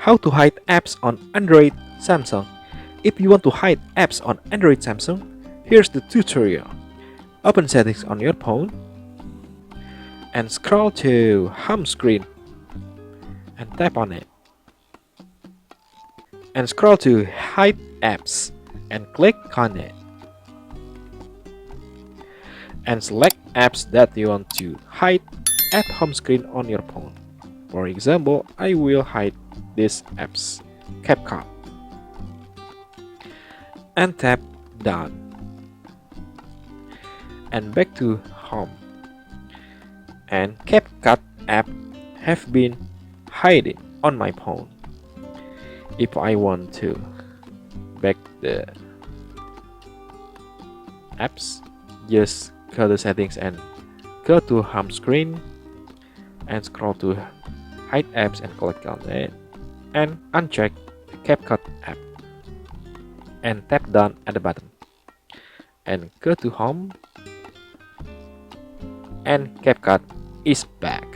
How to hide apps on Android Samsung. If you want to hide apps on Android Samsung, here's the tutorial. Open settings on your phone and scroll to home screen and tap on it. And scroll to hide apps and click on it. And select apps that you want to hide at home screen on your phone. For example, I will hide these apps, CapCut, and tap Done, and back to home. And CapCut app have been hidden on my phone. If I want to back the apps, just go to settings and go to home screen and scroll to hide apps and click on it and uncheck the CapCut app and tap Done at the bottom and go to home, and CapCut is back.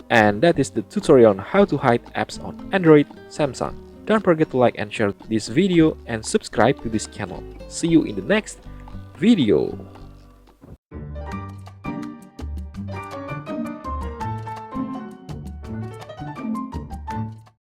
And that is the tutorial on how to hide apps on Android Samsung. Don't forget to like and share this video and subscribe to this channel. See you in the next video.